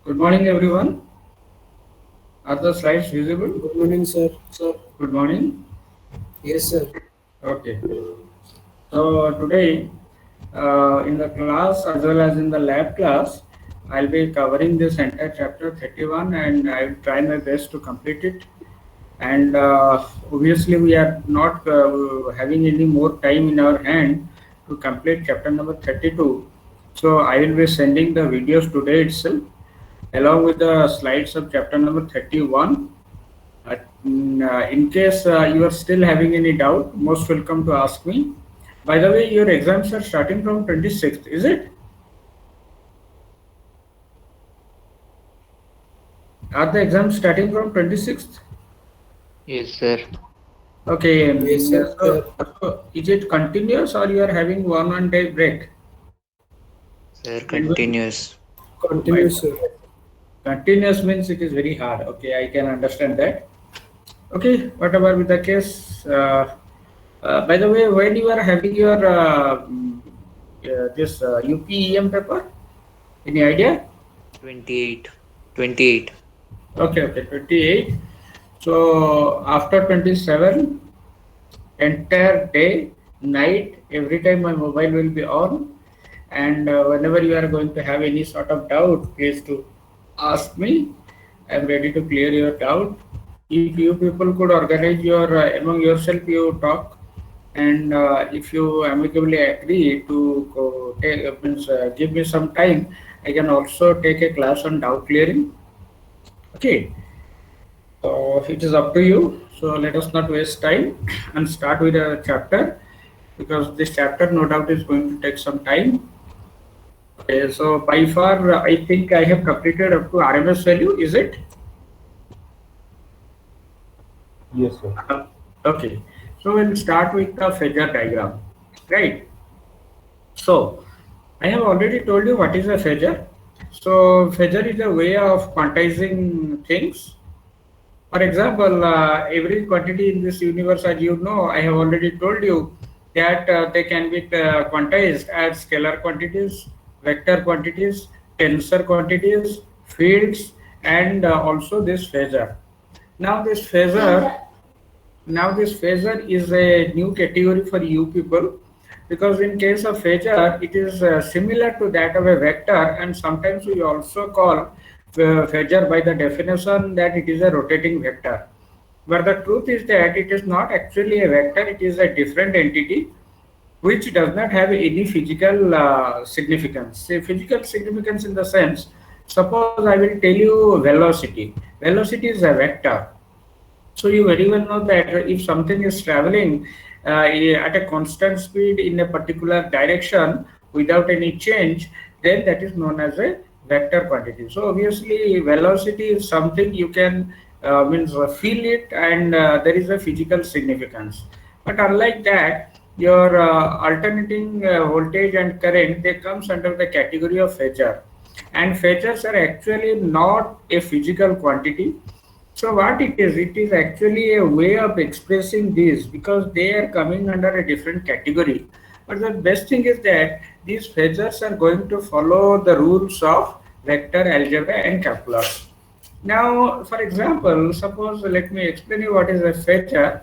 Good morning, everyone. Are the slides visible? Good morning, sir. Good morning. Yes, sir. Okay. So today, in the class as well as in the lab class, I'll be covering this entire chapter 31, and I will try my best to complete it. And obviously, we are not having any more time in our hand to complete chapter number 32. So I will be sending the videos today itself, along with the slides of chapter number 31. In case you are still having any doubt, most welcome to ask me. By the way, your exams are starting from 26th, is it? Are the exams starting from 26th? Yes, sir. Okay, Yes, sir. so is it continuous or you are having one day break? Sir, In which- continuous. Oh my Continue, sir. God. Continuous means it is very hard. Okay, I can understand that. Okay, whatever be the case. By the way, when you are having your this UPEM paper, any idea? 28. 28. Okay, okay, 28. So after 27, entire day, night, every time my mobile will be on, and whenever you are going to have any sort of doubt, please to ask me. I am ready to clear your doubt. If you people could organize your among yourself, you talk, and if you amicably agree to go take, means give me some time, I can also take a class on doubt clearing. Okay, so it is up to you. So let us not waste time and start with a chapter, because this chapter no doubt is going to take some time. Okay, so by far I think I have completed up to RMS value. Is it? Yes, sir. Okay, so we'll start with the phasor diagram, right? So I have already told you what is a phasor. So phasor is a way of quantizing things. For example, every quantity in this universe, as you know, I have already told you that they can be quantized as scalar quantities, vector quantities, tensor quantities, fields, and also this phasor. Now this phasor Now this phasor is a new category for you people, because in case of phasor, it is similar to that of a vector, and sometimes we also call phasor by the definition that it is a rotating vector. But the truth is that it is not actually a vector; it is a different entity which does not have any physical significance. Say physical significance in the sense, suppose I will tell you velocity. Velocity is a vector, so you very well know that if something is traveling at a constant speed in a particular direction without any change, then that is known as a vector quantity. So obviously, velocity is something you can means feel it, and there is a physical significance. But unlike that, your alternating voltage and current, they comes under the category of phasor, and phasors are actually not a physical quantity. So what it is actually a way of expressing this, because they are coming under a different category. But the best thing is that these phasors are going to follow the rules of vector algebra and calculus. Now, for example, suppose let me explain you what is a phasor.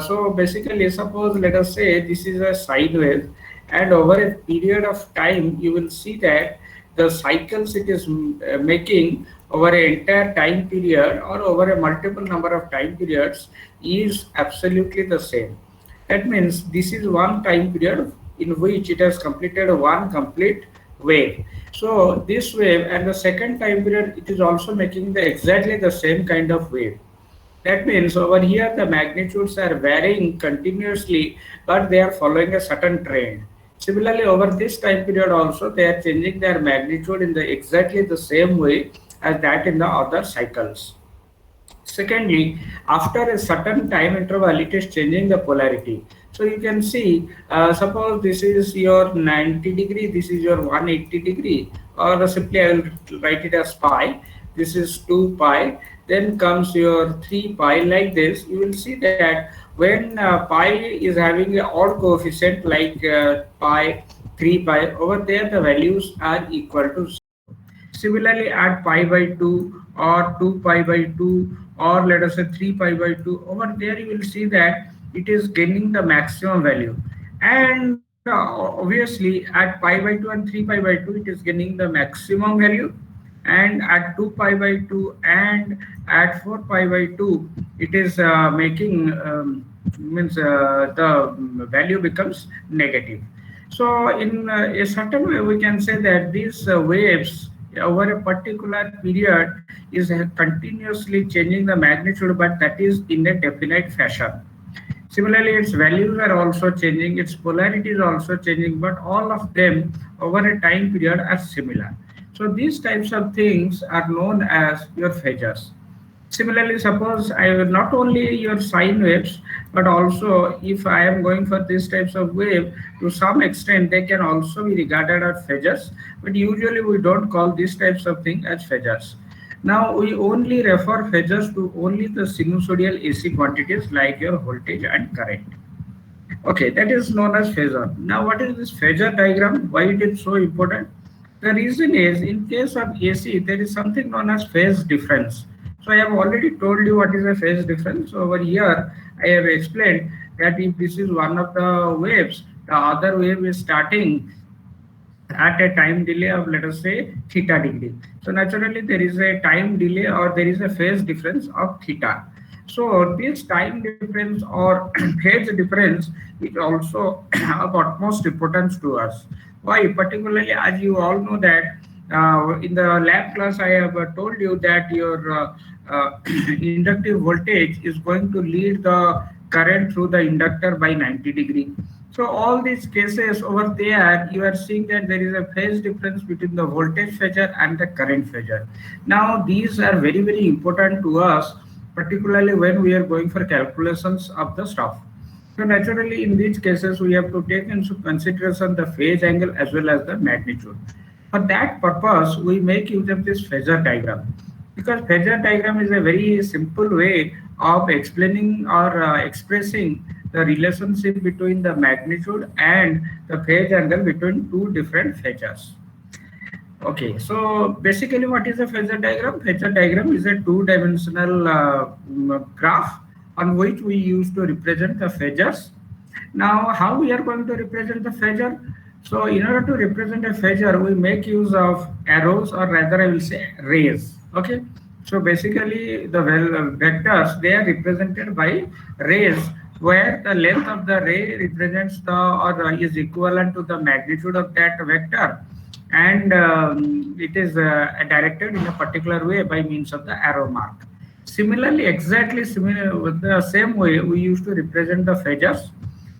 So basically, suppose let us say this is a sine wave, and over a period of time, you will see that the cycles it is making over an entire time period or over a multiple number of time periods is absolutely the same. That means this is one time period in which it has completed one complete wave. So this wave and the second time period, it is also making the exactly the same kind of wave. That means over here the magnitudes are varying continuously, but they are following a certain trend. Similarly, over this time period also, they are changing their magnitude in the exactly the same way as that in the other cycles. Secondly, after a certain time interval, it is changing the polarity. So you can see, suppose this is your 90 degree, this is your 180 degree, or simply I will write it as pi. This is 2 pi. Then comes your 3 pi like this. You will see that when pi is having an odd coefficient like pi, 3 pi, over there the values are equal to Similarly, at pi by 2 or 2 pi by 2 or let us say 3 pi by 2, over there you will see that it is gaining the maximum value. And obviously at pi by 2 and 3 pi by 2 it is gaining the maximum value, and at 2 pi by 2 and at 4 pi by 2 it is making means the value becomes negative. So in a certain way we can say that these waves over a particular period is continuously changing the magnitude, but that is in a definite fashion. Similarly, its values are also changing, its polarity is also changing, but all of them over a time period are similar. So these types of things are known as your phasors. Similarly, suppose I will not only your sine waves, but also if I am going for these types of wave, to some extent they can also be regarded as phasors, but usually we don't call these types of things as phasors. Now we only refer phasors to only the sinusoidal AC quantities like your voltage and current. Okay, that is known as phasor. Now what is this phasor diagram? Why it is so important? The reason is in case of AC there is something known as phase difference. So I have already told you what is a phase difference. So over here I have explained that if this is one of the waves, the other wave is starting at a time delay of let us say theta degree. So naturally there is a time delay or there is a phase difference of theta. So this time difference or phase difference is also of utmost importance to us. Why? Particularly as you all know that in the lab class I have told you that your inductive voltage is going to lead the current through the inductor by 90 degree. So all these cases over there, you are seeing that there is a phase difference between the voltage phasor and the current phasor. Now these are very, very important to us, particularly when we are going for calculations of the stuff. So naturally in these cases, we have to take into consideration the phase angle as well as the magnitude. For that purpose, we make use of this phasor diagram, because phasor diagram is a very simple way of explaining or expressing the relationship between the magnitude and the phase angle between two different phasors. Okay, so basically what is a phasor diagram? Phasor diagram is a two-dimensional graph on which we use to represent the phasors. Now how we are going to represent the phasor? So in order to represent a phasor, we make use of arrows, or rather I will say rays. Okay, so basically the vectors, they are represented by rays, where the length of the ray represents the or is equivalent to the magnitude of that vector, and it is directed in a particular way by means of the arrow mark. Similarly, exactly similar with the same way we used to represent the phasors.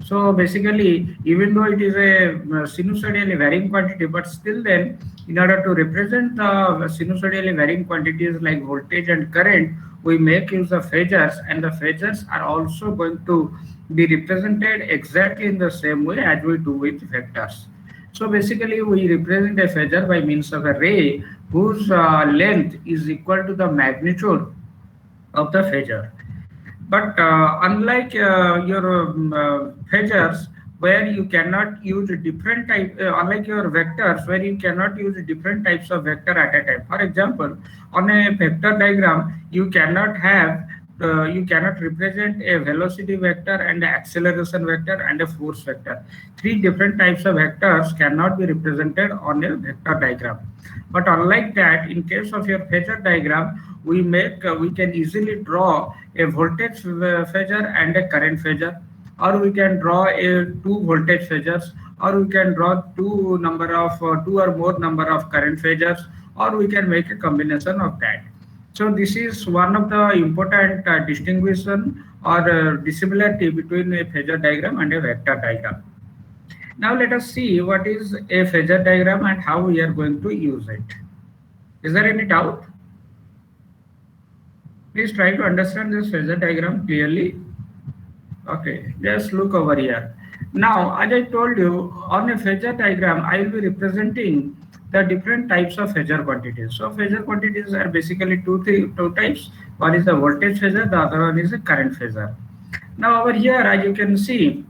So basically, even though it is a sinusoidally varying quantity, but still then, in order to represent the sinusoidally varying quantities like voltage and current, we make use of phasors, and the phasors are also going to be represented exactly in the same way as we do with vectors. So basically, we represent a phasor by means of a ray whose length is equal to the magnitude of the phasor. But unlike your phasors, where you cannot use different type, unlike your vectors, where you cannot use different types of vector at a time. For example, on a vector diagram, you cannot have, you cannot represent a velocity vector and an acceleration vector and a force vector. Three different types of vectors cannot be represented on a vector diagram. But unlike that, in case of your phasor diagram, we can easily draw a voltage phasor and a current phasor, or we can draw two voltage phasors, or we can draw two or more number of current phasors, or we can make a combination of that. So this is one of the important distinction or dissimilarity between a phasor diagram and a vector diagram. Now let us see what is a phasor diagram and how we are going to use it. Is there any doubt? Please try to understand this phasor diagram clearly. Okay, just look over here. Now, as I told you, on a phasor diagram, I will be representing the different types of phasor quantities. So phasor quantities are basically two types. One is the voltage phasor, the other one is the current phasor. Now over here, as you can see,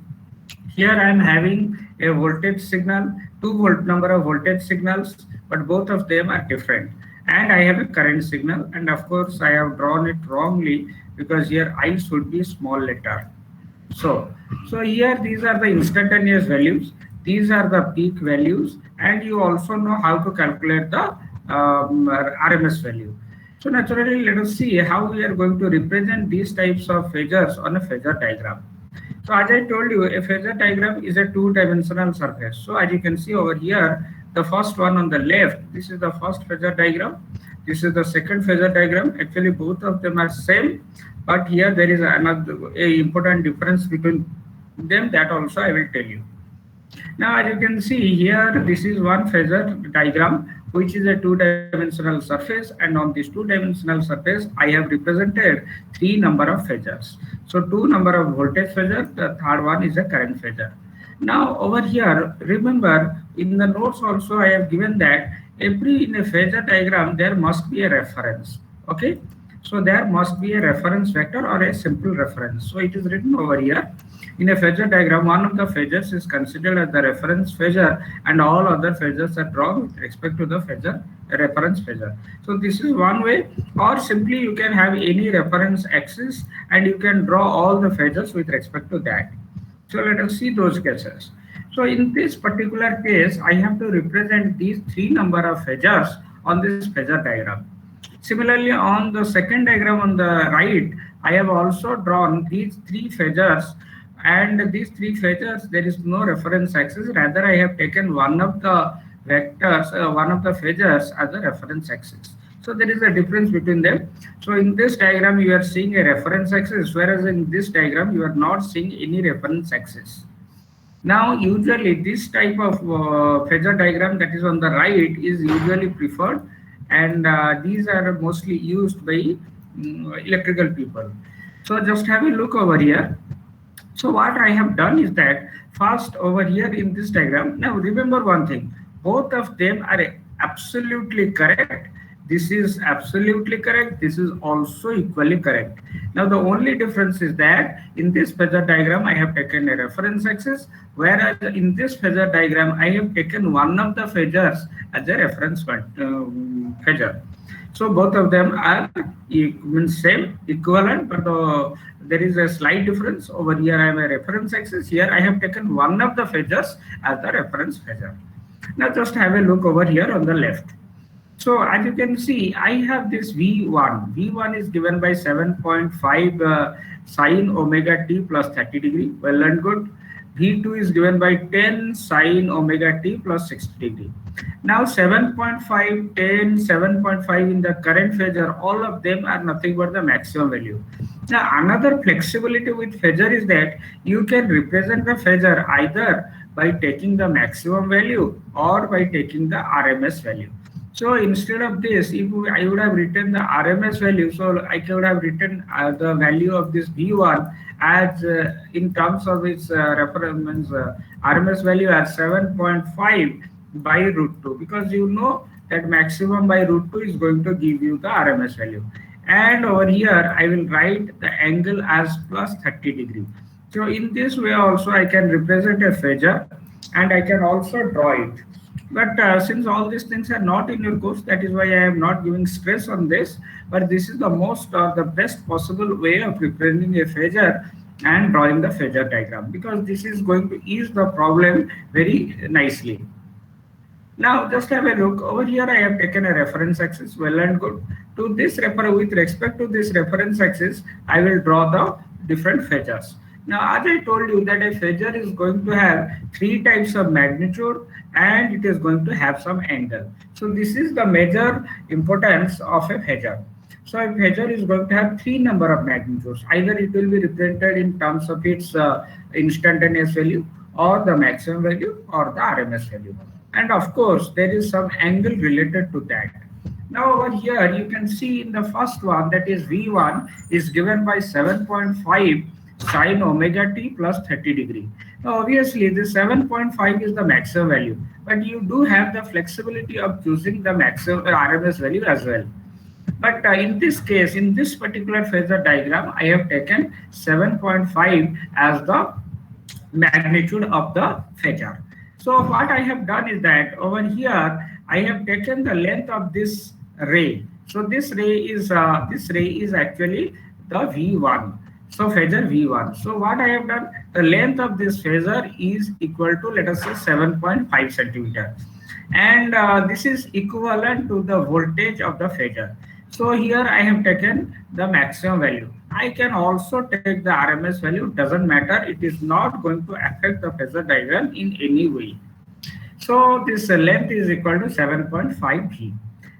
here I am having a voltage signal, 2 volt number of voltage signals, but both of them are different. And I have a current signal, and of course I have drawn it wrongly because here I should be small letter. So here these are the instantaneous values, these are the peak values, and you also know how to calculate the RMS value. So naturally, let us see how we are going to represent these types of phasors on a phasor diagram. So as I told you, a phasor diagram is a two-dimensional surface. So as you can see over here, the first one on the left, this is the first phasor diagram. This is the second phasor diagram. Actually, both of them are same, but here there is another important difference between them, that also I will tell you. Now, as you can see here, this is one phasor diagram, which is a two-dimensional surface, and on this two-dimensional surface, I have represented three number of phasors. So, two number of voltage phasor, the third one is a current phasor. Now, over here, remember in the notes also I have given that in a phasor diagram there must be a reference. Okay, so there must be a reference vector or a simple reference. So it is written over here. In a phasor diagram, one of the phasors is considered as the reference phasor, and all other phasors are drawn with respect to the phasor reference phasor. So this is one way, or simply you can have any reference axis and you can draw all the phasors with respect to that. So let us see those cases. So in this particular case, I have to represent these three number of phasors on this phasor diagram. Similarly, on the second diagram on the right, I have also drawn these three phasors, and these three phasors, there is no reference axis. Rather, I have taken one of the vectors, one of the phasors as a reference axis. So there is a difference between them. So in this diagram, you are seeing a reference axis, whereas in this diagram, you are not seeing any reference axis. Now, usually this type of phasor diagram that is on the right is usually preferred, and these are mostly used by electrical people. So just have a look over here. So what I have done is that first over here in this diagram, now remember one thing, both of them are absolutely correct. This is absolutely correct. This is also equally correct. Now the only difference is that in this phasor diagram, I have taken a reference axis, whereas in this phasor diagram, I have taken one of the phasors as a reference phasor. So both of them are same, equivalent, but there is a slight difference. Over here I have a reference axis. Here I have taken one of the phasors as the reference phasor. Now just have a look over here on the left. So as you can see, I have this V1. V1 is given by 7.5 sine omega t plus 30 degree. Well and good. V2 is given by 10 sine omega t plus 60 degree. Now 7.5, 10, 7.5 in the current phasor, all of them are nothing but the maximum value. Now another flexibility with phasor is that you can represent the phasor either by taking the maximum value or by taking the RMS value. So instead of this, if I would have written the RMS value, so I could have written the value of this V1 as in terms of its reference RMS value as 7.5 by root 2, because you know that maximum by root 2 is going to give you the RMS value. And over here, I will write the angle as plus 30 degree. So in this way also I can represent a phasor and I can also draw it. But since all these things are not in your course, that is why I am not giving stress on this. But this is the most or the best possible way of representing a phasor and drawing the phasor diagram, because this is going to ease the problem very nicely. Now just have a look over here. I have taken a reference axis, well and good. To this with respect to this reference axis, I will draw the different phasors. Now, as I told you that a phasor is going to have three types of magnitude and it is going to have some angle. So this is the major importance of a phasor. So a phasor is going to have three number of magnitudes. Either it will be represented in terms of its instantaneous value or the maximum value or the RMS value. And of course, there is some angle related to that. Now over here, you can see in the first one, that is V1 is given by 7.5 sine omega t plus 30 degree. Now obviously this 7.5 is the maximum value, but you do have the flexibility of choosing the maximum RMS value as well. But in this case, in this particular phasor diagram, I have taken 7.5 as the magnitude of the phasor. So what I have done is that over here I have taken the length of this ray. So this ray is actually the V1. So phasor V1. So what I have done, the length of this phasor is equal to, let us say, 7.5 centimeter, and this is equivalent to the voltage of the phasor. So here I have taken the maximum value. I can also take the RMS value, doesn't matter. It is not going to affect the phasor diagram in any way. So this length is equal to 7.5 V.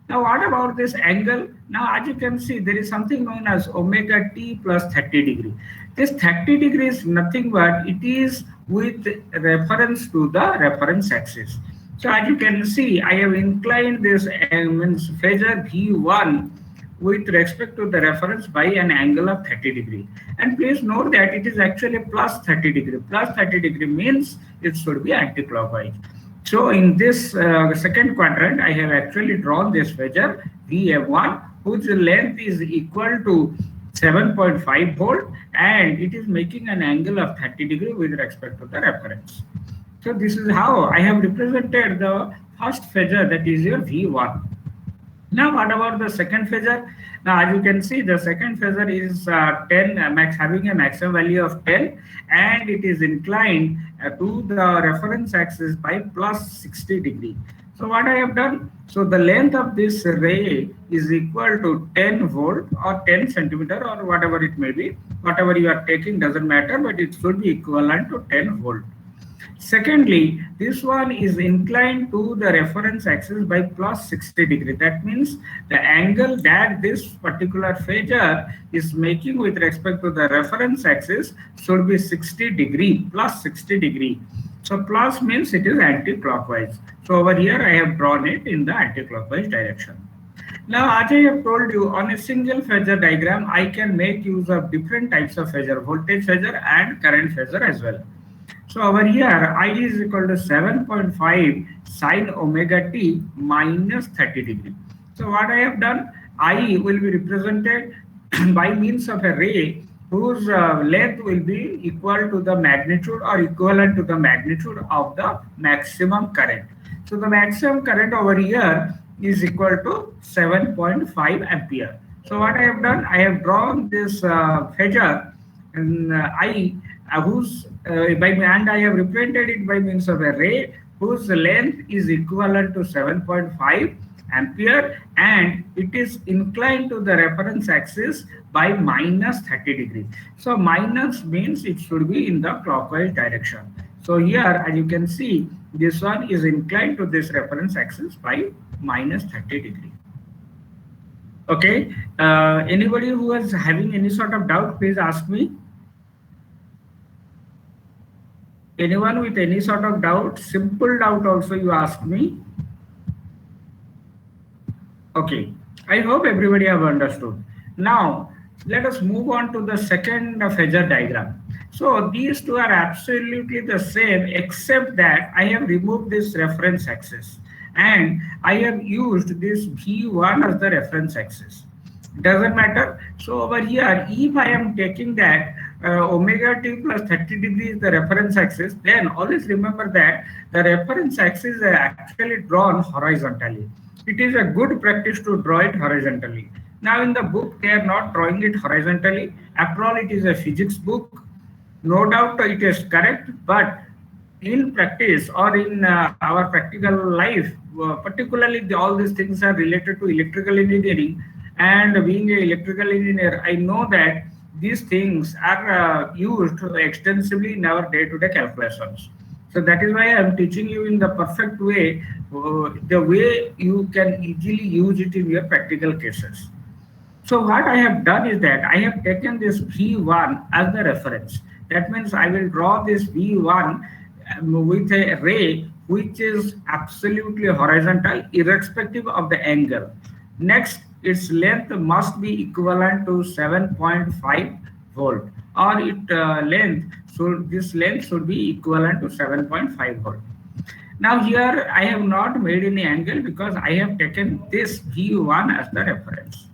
Now what about this angle? Now as you can see, there is something known as omega t plus 30 degree. This 30 degree is nothing but it is with reference to the reference axis. So as you can see, I have inclined this means phasor V1 with respect to the reference by an angle of 30 degree. And please note that it is actually plus 30 degree. Plus 30 degree means it should be anti-clockwise. So in this second quadrant, I have actually drawn this phasor VF1, whose length is equal to 7.5 volt, and it is making an angle of 30 degree with respect to the reference. So this is how I have represented the first phasor, that is your V1. Now what about the second phasor? Now as you can see, the second phasor is 10 having a maximum value of 10, and it is inclined to the reference axis by plus 60 degree. So what I have done, so the length of this ray is equal to 10 volt or 10 centimeter or whatever it may be. Whatever you are taking doesn't matter, but it should be equivalent to 10 volt. Secondly, this one is inclined to the reference axis by plus 60 degree. That means the angle that this particular phasor is making with respect to the reference axis should be 60 degree, plus 60 degree. So plus means it is anti-clockwise. So over here I have drawn it in the anti-clockwise direction. Now, as I have told you, on a single phasor diagram, I can make use of different types of phasor, voltage phasor and current phasor as well. So over here, I is equal to 7.5 sine omega t minus 30 degree. So what I have done, I will be represented by means of a ray whose length will be equal to the magnitude or equivalent to the magnitude of the maximum current. So the maximum current over here is equal to 7.5 ampere. So what I have done, I have drawn this phasor and and I have represented it by means of a ray whose length is equivalent to 7.5 ampere, and it is inclined to the reference axis by minus 30 degree. So minus means it should be in the clockwise direction. So here, as you can see, this one is inclined to this reference axis by minus 30 degree. Okay, anybody who is having any sort of doubt, please ask me. Anyone with any sort of doubt, simple doubt also you ask me. Okay, I hope everybody have understood. Now, let us move on to the second phasor diagram. So these two are absolutely the same, except that I have removed this reference axis and I have used this V1 as the reference axis. Doesn't matter. So over here, if I am taking that omega t plus 30 degree is the reference axis, then always remember that the reference axis is actually drawn horizontally. It is a good practice to draw it horizontally. Now in the book, they are not drawing it horizontally. After all, it is a physics book. No doubt it is correct, but in practice or in our practical life, particularly all these things are related to electrical engineering. And being an electrical engineer, I know that these things are used extensively in our day-to-day calculations. So that is why I am teaching you in the perfect way, the way you can easily use it in your practical cases. So what I have done is that I have taken this V1 as the reference. That means I will draw this V1 with a ray which is absolutely horizontal, irrespective of the angle. Next, its length must be equivalent to 7.5 volt, or this length should be equivalent to 7.5 volt. Now here I have not made any angle because I have taken this V1 as the reference.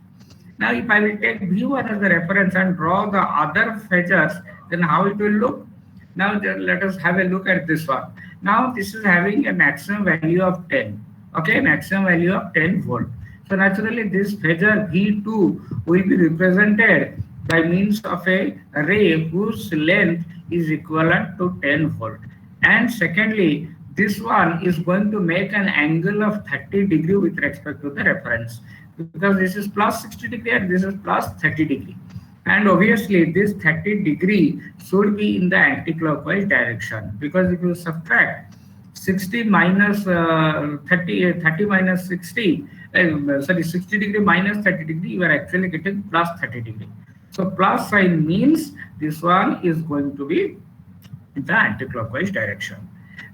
Now if I will take V1 as the reference and draw the other phasors, then how it will look? Now let us have a look at this one. Now this is having a maximum value of 10. Okay, maximum value of 10 volt. So naturally this phasor V2 will be represented by means of a ray whose length is equivalent to 10 volt. And secondly, this one is going to make an angle of 30 degree with respect to the reference, because this is plus 60 degree and this is plus 30 degree. And obviously this 30 degree should be in the anti-clockwise direction, because if you subtract 60 minus 30 minus 60, sorry, 60 degree minus 30 degree, you are actually getting plus 30 degree. So plus sign means this one is going to be in the anti-clockwise direction.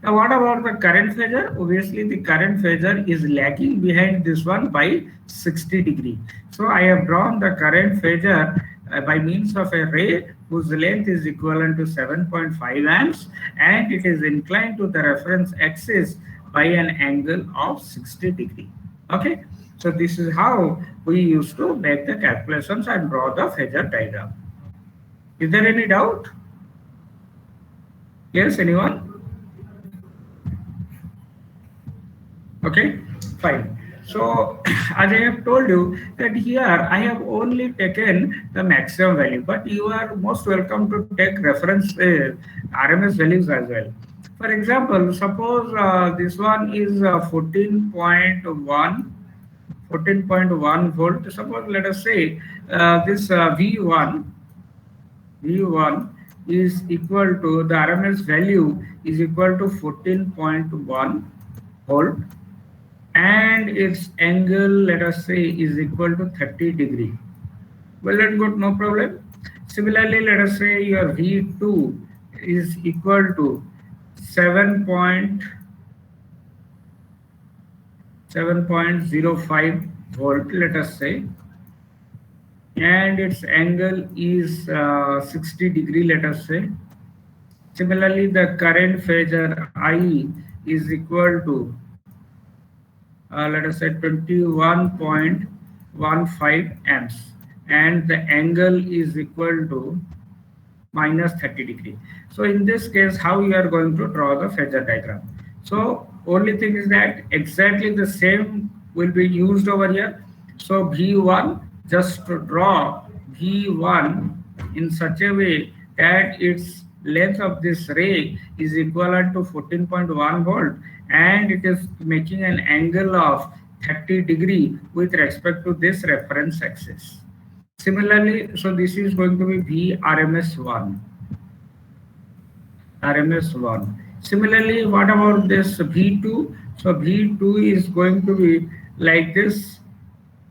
Now what about the current phasor? Obviously the current phasor is lagging behind this one by 60 degree. So I have drawn the current phasor by means of a ray whose length is equivalent to 7.5 amps, and it is inclined to the reference axis by an angle of 60 degree. Okay, so this is how we used to make the calculations and draw the phasor diagram. Is there any doubt? Yes, anyone? Okay, fine. So as I have told you that here I have only taken the maximum value, but you are most welcome to take reference RMS values as well. For example, suppose this one is 14.1 volt. Suppose let us say this V1 is equal to, the RMS value is equal to 14.1 volt, and its angle, let us say, is equal to 30 degree. Well and good, no problem. Similarly, let us say your V2 is equal to 7.05 volt, let us say, and its angle is 60 degree, let us say. Similarly, the current phasor I is equal to let us say 21.15 amps, and the angle is equal to minus 30 degree. So in this case, how you are going to draw the phasor diagram? So only thing is that exactly the same will be used over here. So V1, just to draw V1 in such a way that its length of this ray is equivalent to 14.1 volt, and it is making an angle of 30 degree with respect to this reference axis. Similarly, so this is going to be VRMS1. RMS1. Similarly, what about this V2? So V2 is going to be like this,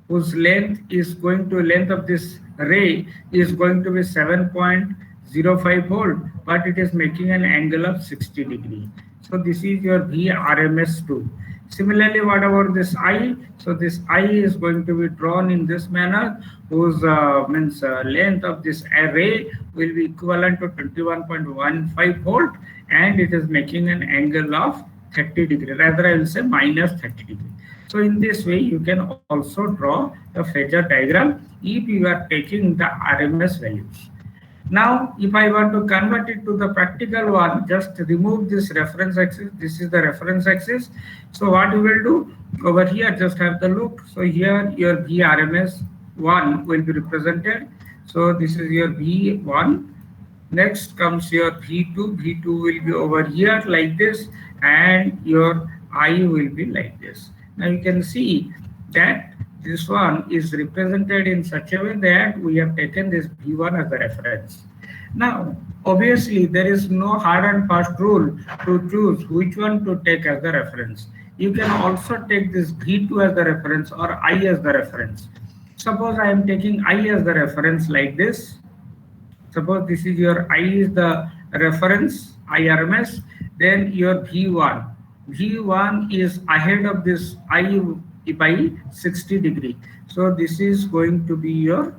whose length is going to, length of this ray is going to be 7.05 volt, but it is making an angle of 60 degree. So this is your VRMS2. Similarly, what about this I? So this I is going to be drawn in this manner, whose length of this array will be equivalent to 21.15 volt, and it is making an angle of 30 degree. Rather, I will say minus 30 degree. So in this way, you can also draw the phasor diagram if you are taking the RMS values. Now, if I want to convert it to the practical one, just remove this reference axis. This is the reference axis. So what you will do over here, just have the look. So here your VRMS1 will be represented. So this is your V1. Next comes your V2. V2 will be over here like this, and your I will be like this. Now you can see that this one is represented in such a way that we have taken this V1 as a reference. Now, obviously, there is no hard and fast rule to choose which one to take as the reference. You can also take this V2 as the reference or I as the reference. Suppose I am taking I as the reference like this. Suppose this is your I is the reference, IRMS, then your V1. V1 is ahead of this I by 60 degree. So this is going to be your,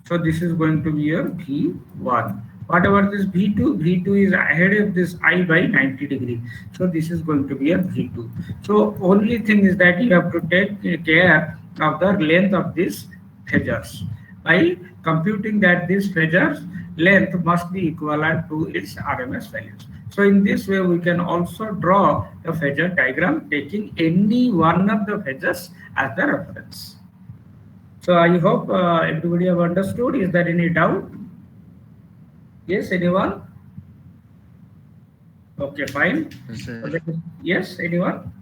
V1. What about this V2? V2 is ahead of this I by 90 degree. So this is going to be your V2. So only thing is that you have to take care of the length of these phasors. By computing that these phasors length must be equivalent to its RMS values. So in this way, we can also draw the phasor diagram taking any one of the phases as the reference. So I hope everybody have understood. Is there any doubt? Yes, anyone? Okay, fine. Sir. Yes, anyone?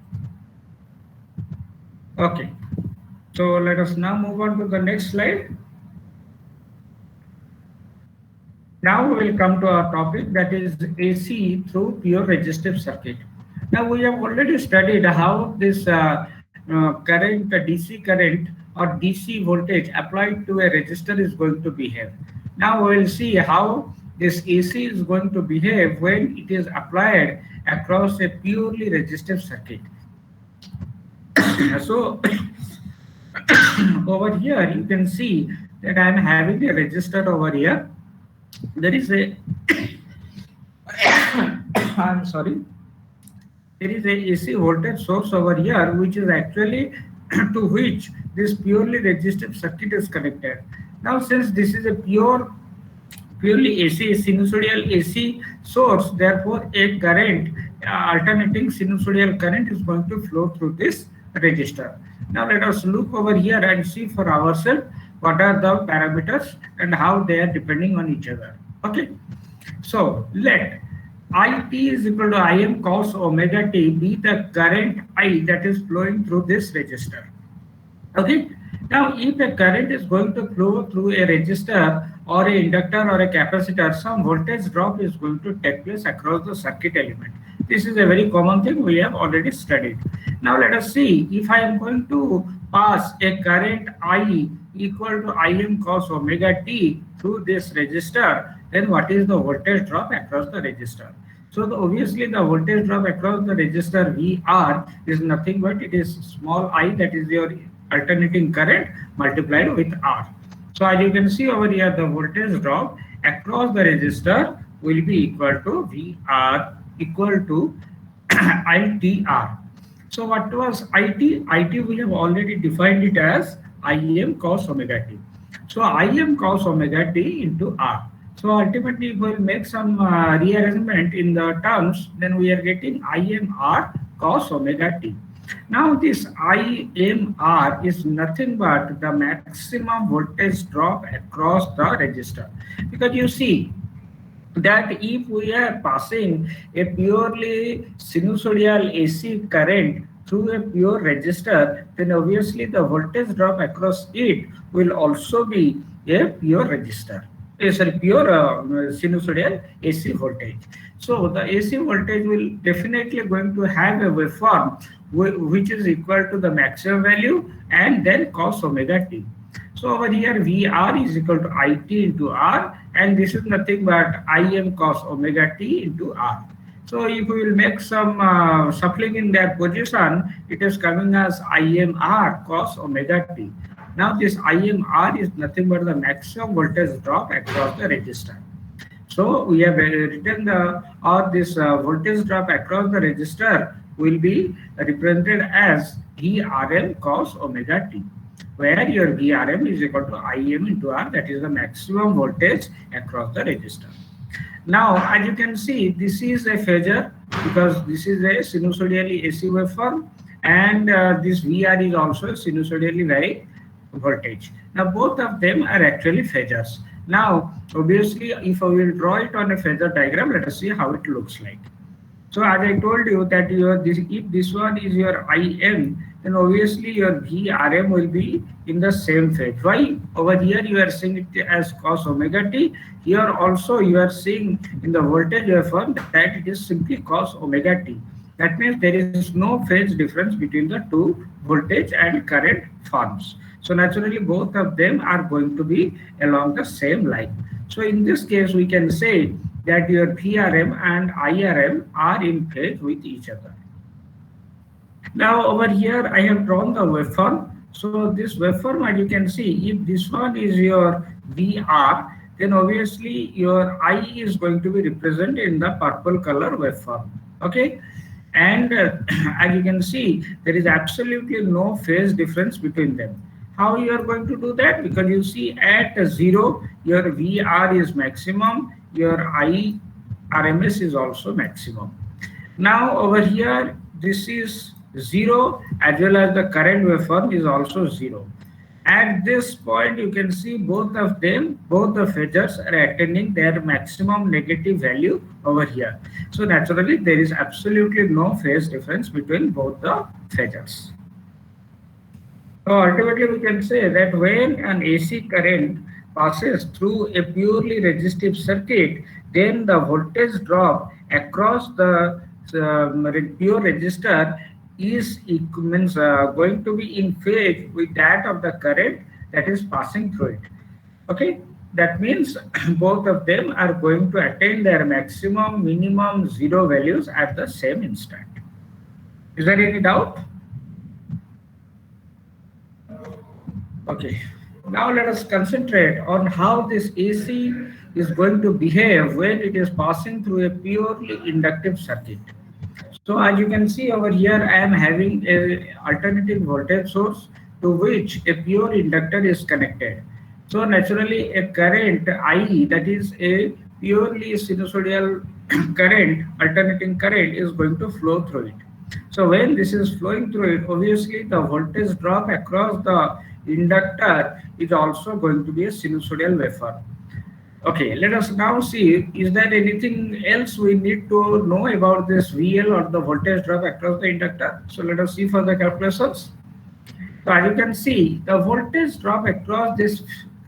Okay. So let us now move on to the next slide. Now we will come to our topic, that is AC through pure resistive circuit. Now we have already studied how this current, DC current or DC voltage applied to a resistor is going to behave. Now we will see how this AC is going to behave when it is applied across a purely resistive circuit. So over here you can see that I am having a resistor over here. There is a I'm sorry, there is a AC voltage source over here, which is actually to which this purely resistive circuit is connected. Now since this is a purely AC, sinusoidal AC source, therefore a current, alternating sinusoidal current is going to flow through this resistor. Now let us look over here and see for ourselves what are the parameters and how they are depending on each other. Okay, so let IT is equal to Im cos omega t be the current I that is flowing through this resistor. Okay, now if a current is going to flow through a resistor or an inductor or a capacitor, some voltage drop is going to take place across the circuit element. This is a very common thing we have already studied. Now let us see, if I am going to pass a current I equal to Im cos omega t through this resistor, then what is the voltage drop across the resistor? So obviously the voltage drop across the resistor VR is nothing but it is small I, that is your alternating current, multiplied with R. So as you can see over here, the voltage drop across the resistor will be equal to VR equal to ITR. So what was IT? IT we have already defined it as Im cos omega t. So Im cos omega t into R. So ultimately if we will make some rearrangement in the terms, then we are getting IMR cos omega t. Now this IMR is nothing but the maximum voltage drop across the resistor, because you see that if we are passing a purely sinusoidal AC current through a pure resistor, then obviously the voltage drop across it will also be a pure resistor. Pure sinusoidal AC voltage. So the AC voltage will definitely going to have a waveform which is equal to the maximum value and then cos omega t. So over here VR is equal to IT into R, and this is nothing but Im cos omega t into R. So if we will make some shuffling in that position, it is coming as IMR cos omega t. Now this IMR is nothing but the maximum voltage drop across the resistor. So we have written this voltage drop across the resistor will be represented as VRM cos omega t, where your VRM is equal to Im into R, that is the maximum voltage across the resistor. Now as you can see, this is a phasor because this is a sinusoidally AC waveform, and this VR is also sinusoidally varying voltage. Now both of them are actually phasors. Now obviously if I will draw it on a phasor diagram, let us see how it looks like. So as I told you that if this one is your Im, then obviously your VRM will be in the same phase. Why? Over here you are seeing it as cos omega t. Here also you are seeing in the voltage waveform that it is simply cos omega t. That means there is no phase difference between the two voltage and current forms. So naturally both of them are going to be along the same line. So in this case we can say that your VRM and IRM are in phase with each other. Now over here I have drawn the waveform. So this waveform, as you can see, if this one is your VR, then obviously your I is going to be represented in the purple color waveform. Okay, and as you can see, there is absolutely no phase difference between them. How you are going to do that? Because you see at 0, your VR is maximum, your IRMS is also maximum. Now over here, this is 0 as well as the current waveform is also 0. At this point, you can see both of them, both the phasors are attaining their maximum negative value over here. So naturally, there is absolutely no phase difference between both the phasors. So ultimately, we can say that when an AC current passes through a purely resistive circuit, then the voltage drop across the pure resistor is going to be in phase with that of the current that is passing through it. Okay, that means both of them are going to attain their maximum, minimum, zero values at the same instant. Is there any doubt? Okay, now let us concentrate on how this AC is going to behave when it is passing through a purely inductive circuit. So as you can see over here, I am having a alternating voltage source to which a pure inductor is connected. So naturally a current I, that is a purely sinusoidal current, alternating current, is going to flow through it. So when this is flowing through it, obviously the voltage drop across the inductor is also going to be a sinusoidal waveform. Okay, let us now see, is there anything else we need to know about this VL or the voltage drop across the inductor? So let us see for the calculations. So as you can see, the voltage drop across this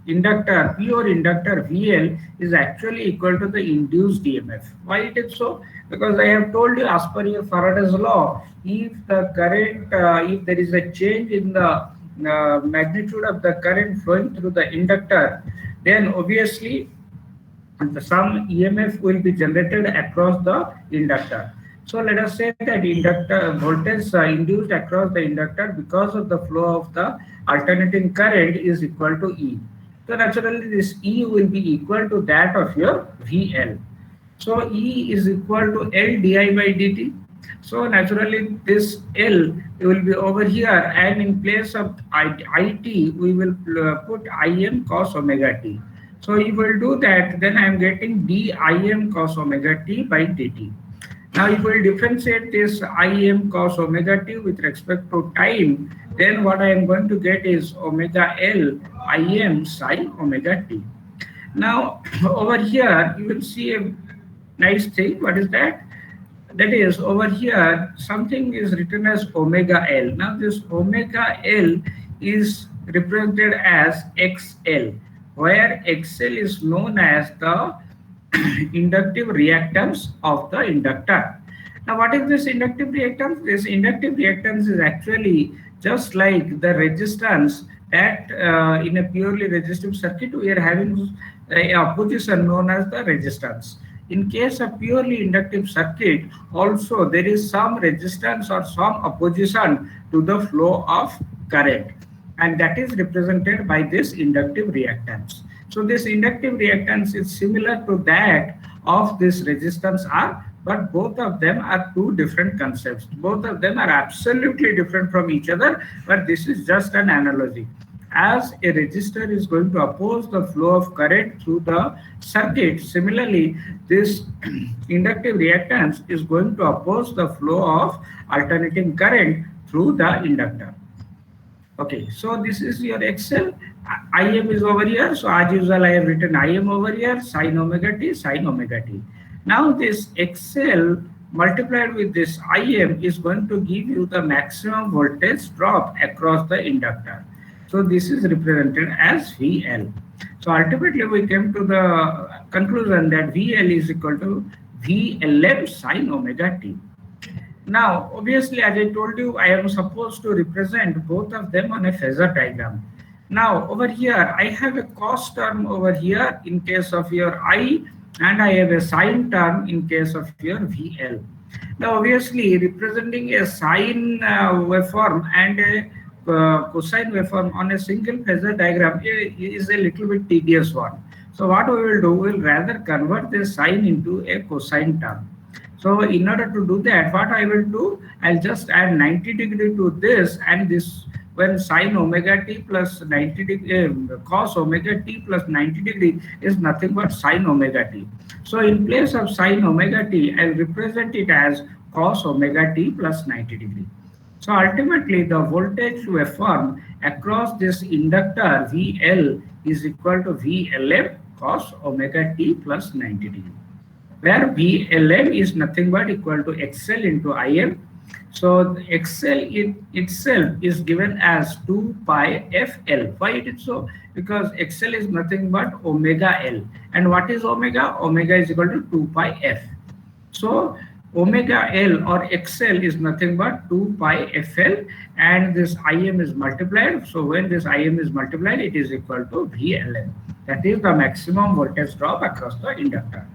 inductor, pure inductor VL, is actually equal to the induced EMF. Why it is so? Because I have told you, as per your Faraday's law, if the current, if there is a change in the magnitude of the current flowing through the inductor, then obviously some EMF will be generated across the inductor. So let us say that inductor voltage induced across the inductor because of the flow of the alternating current is equal to E. So naturally this E will be equal to that of your VL. So E is equal to L di by dt. So naturally this L will be over here, and in place of IT we will put Im cos omega t. So if we will do that, then I am getting Dim cos omega t by dt. Now if we will differentiate this Im cos omega t with respect to time, then what I am going to get is omega L Im sin omega t. Now over here you will see a nice thing. What is that? That is, over here something is written as omega L. Now this omega L is represented as XL, where XL is known as the inductive reactance of the inductor. Now what is this inductive reactance? This inductive reactance is actually just like the resistance that in a purely resistive circuit we are having a opposition known as the resistance. In case of purely inductive circuit, also there is some resistance or some opposition to the flow of current, and that is represented by this inductive reactance. So this inductive reactance is similar to that of this resistance R, but both of them are two different concepts. Both of them are absolutely different from each other, but this is just an analogy. As a resistor is going to oppose the flow of current through the circuit, similarly this inductive reactance is going to oppose the flow of alternating current through the inductor. Okay, so this is your XL. Im is over here, so as usual I have written Im over here, sin omega t, sin omega t. Now this XL multiplied with this Im is going to give you the maximum voltage drop across the inductor. So this is represented as VL. So ultimately we came to the conclusion that VL is equal to VLM sin omega t. Now obviously, as I told you, I am supposed to represent both of them on a phasor diagram. Now over here I have a cos term over here in case of your I, and I have a sine term in case of your VL. Now obviously representing a sine waveform and a cosine waveform on a single phasor diagram is a little bit tedious one. So what we will do, we will rather convert the sine into a cosine term. So in order to do that, what I will do, I'll just add 90 degree to this, and this when sine omega t plus 90 degree, cos omega t plus 90 degree is nothing but sine omega t. So in place of sine omega t, I'll represent it as cos omega t plus 90 degree. So ultimately, the voltage waveform across this inductor VL is equal to VLM cos omega t plus 90 degree, where VLM is nothing but equal to XL into IM. So XL itself is given as 2 pi FL. Why it is so? Because XL is nothing but omega L. And what is omega? Omega is equal to 2 pi F. So omega L or XL is nothing but 2 pi FL, and this IM is multiplied. So when this IM is multiplied, it is equal to VLM. That is the maximum voltage drop across the inductor.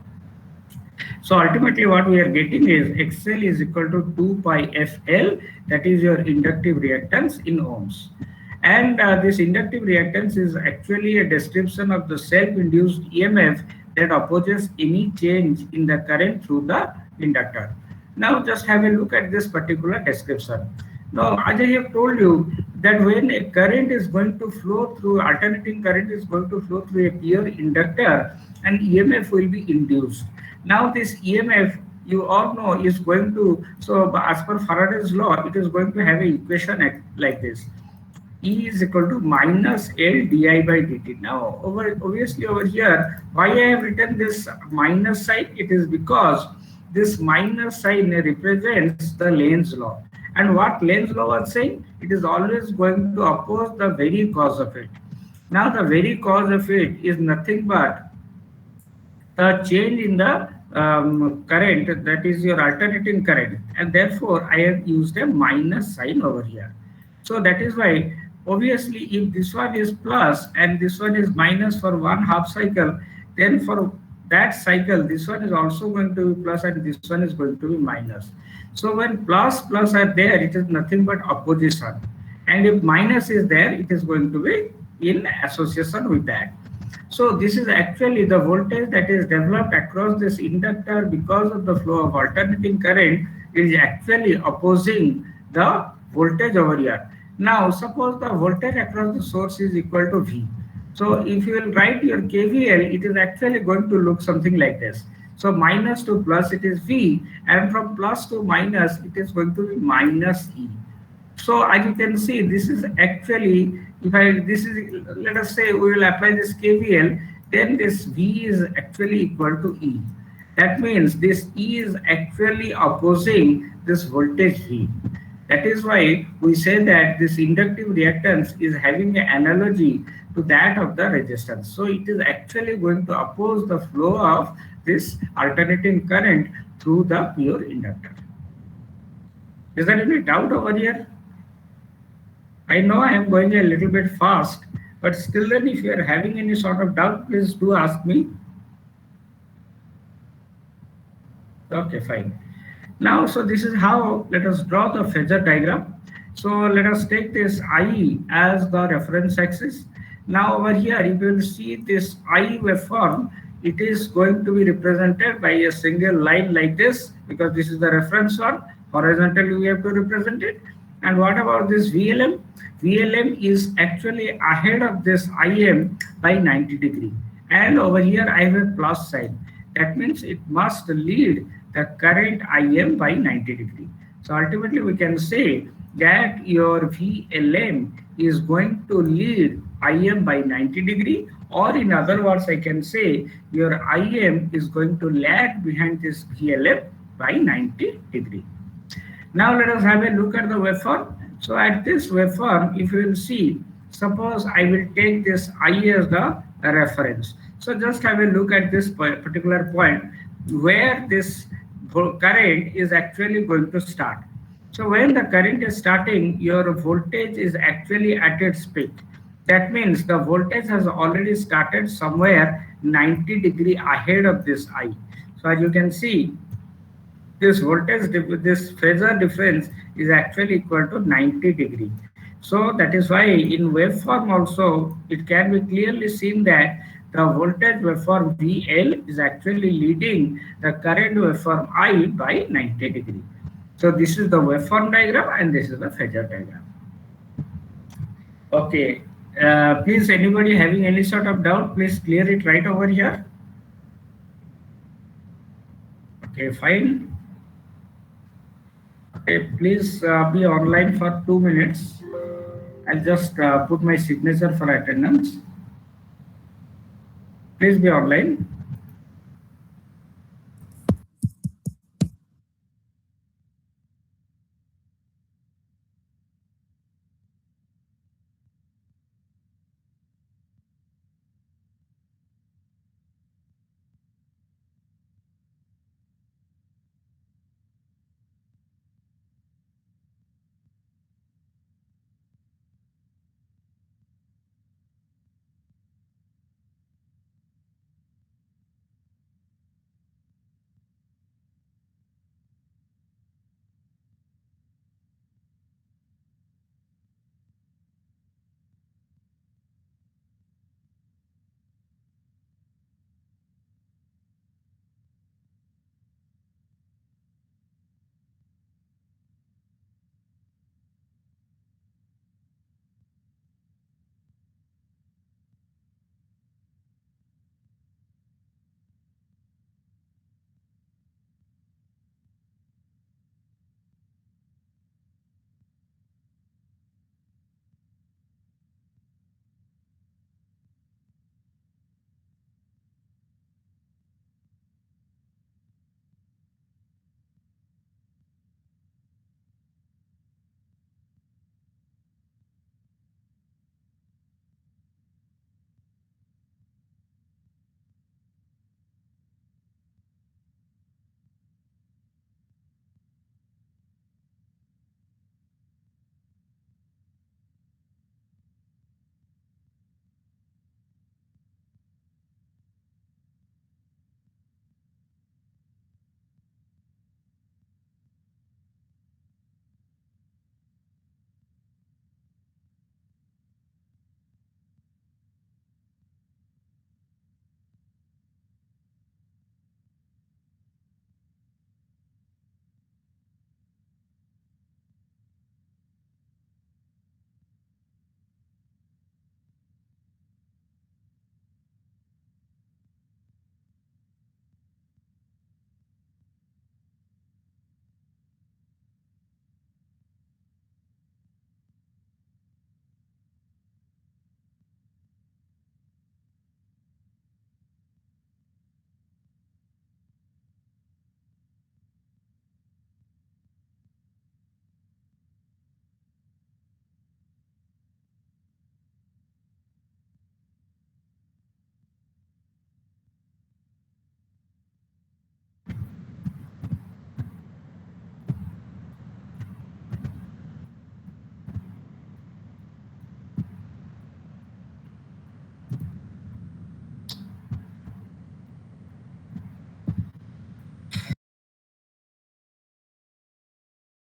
So ultimately what we are getting is XL is equal to 2 pi FL, that is your inductive reactance in ohms. And this inductive reactance is actually a description of the self-induced EMF that opposes any change in the current through the inductor. Now just have a look at this particular description. Now as I have told you that when a current is going to flow through, alternating current is going to flow through a pure inductor, and EMF will be induced. Now this EMF, you all know, is going to, so as per Faraday's law, it is going to have an equation like this. E is equal to minus L di by dt. Now obviously over here, why I have written this minus sign? It is because this minus sign represents the Lenz law. And what Lenz law was saying? It is always going to oppose the very cause of it. Now the very cause of it is nothing but the change in the current, that is your alternating current, and therefore I have used a minus sign over here. So that is why obviously if this one is plus and this one is minus for one half cycle, then for that cycle this one is also going to be plus and this one is going to be minus. So when plus are there, it is nothing but opposition, and if minus is there, it is going to be in association with that. So this is actually the voltage that is developed across this inductor because of the flow of alternating current is actually opposing the voltage over here. Now suppose the voltage across the source is equal to V. So if you will write your KVL, it is actually going to look something like this. So minus to plus it is V, and from plus to minus it is going to be minus E. So as you can see, this is actually, let us say we will apply this KVL, then this V is actually equal to E. That means this E is actually opposing this voltage V. That is why we say that this inductive reactance is having an analogy to that of the resistance. So it is actually going to oppose the flow of this alternating current through the pure inductor. Is there any doubt over here? I know I am going a little bit fast, but still then if you are having any sort of doubt, please do ask me. Okay, fine. Now, so this is how, let us draw the phasor diagram. So let us take this I as the reference axis. Now over here, if you will see this I waveform, it is going to be represented by a single line like this, because this is the reference one. Horizontally we have to represent it. And what about this VLM? VLM is actually ahead of this IM by 90 degree. And over here I have a plus sign. That means it must lead the current IM by 90 degree. So ultimately we can say that your VLM is going to lead IM by 90 degree, or in other words I can say your IM is going to lag behind this VLM by 90 degree. Now let us have a look at the waveform. So at this waveform, if you will see, suppose I will take this I as the reference. So just have a look at this particular point where this current is actually going to start. So when the current is starting, your voltage is actually at its peak. That means the voltage has already started somewhere 90 degree ahead of this I. So as you can see, this voltage, this phasor difference is actually equal to 90 degree. So that is why in waveform also it can be clearly seen that the voltage waveform VL is actually leading the current waveform I by 90 degree. So this is the waveform diagram and this is the phasor diagram. Okay. Please, anybody having any sort of doubt, please clear it right over here. Okay, fine. Okay, please be online for 2 minutes. I'll just put my signature for attendance. Please be online.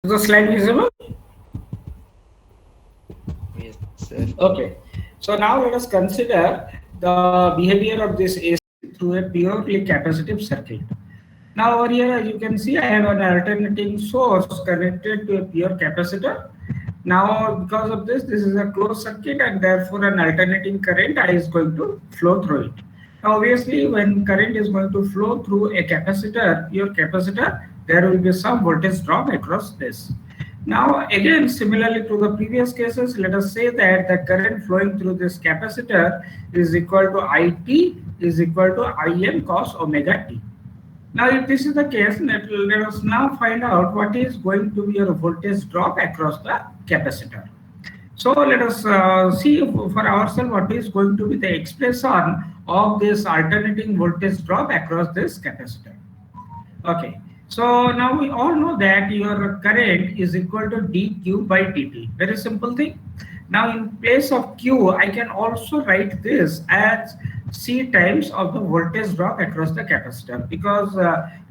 Is the slide visible? Yes, sir. Okay. So now let us consider the behavior of this AC through a purely capacitive circuit. Now over here, as you can see, I have an alternating source connected to a pure capacitor. Now because of this is a closed circuit and therefore an alternating current I is going to flow through it. Now obviously when current is going to flow through a capacitor, pure capacitor, there will be some voltage drop across this. Now again, similarly to the previous cases, let us say that the current flowing through this capacitor is equal to IT is equal to Im cos omega t. Now, if this is the case, let us now find out what is going to be your voltage drop across the capacitor. So let us see for ourselves what is going to be the expression of this alternating voltage drop across this capacitor. Okay. So now we all know that your current is equal to dq by dt. Very simple thing. Now in place of q, I can also write this as C times of the voltage drop across the capacitor, because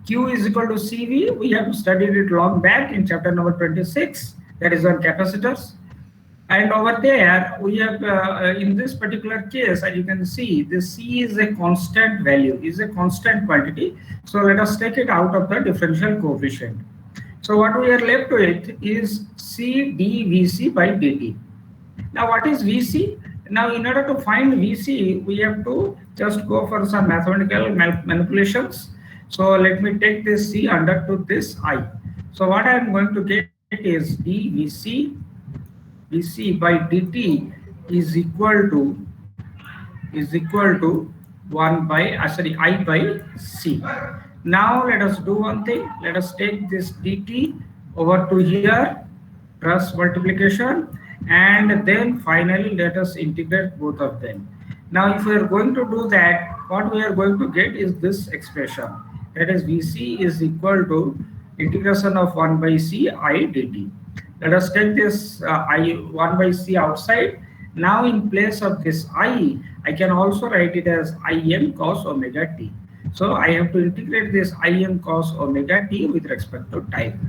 q is equal to CV. We have studied it long back in chapter number 26, that is on capacitors. And over there, we have, in this particular case, as you can see, this C is a constant value, is a constant quantity. So let us take it out of the differential coefficient. So what we are left with is C dVc by dt. Now what is VC? Now in order to find VC, we have to just go for some mathematical manipulations. So let me take this C under to this I. So what I am going to get is dVC by dt is equal to 1 by sorry I by C. Now let us do one thing. Let us take this dt over to here, cross multiplication, and then finally let us integrate both of them. Now if we are going to do that, what we are going to get is this expression, that is Vc is equal to integration of 1 by C I dt. Let us take this I 1 by C outside. Now in place of this I can also write it as Im cos omega t. So I have to integrate this Im cos omega t with respect to time.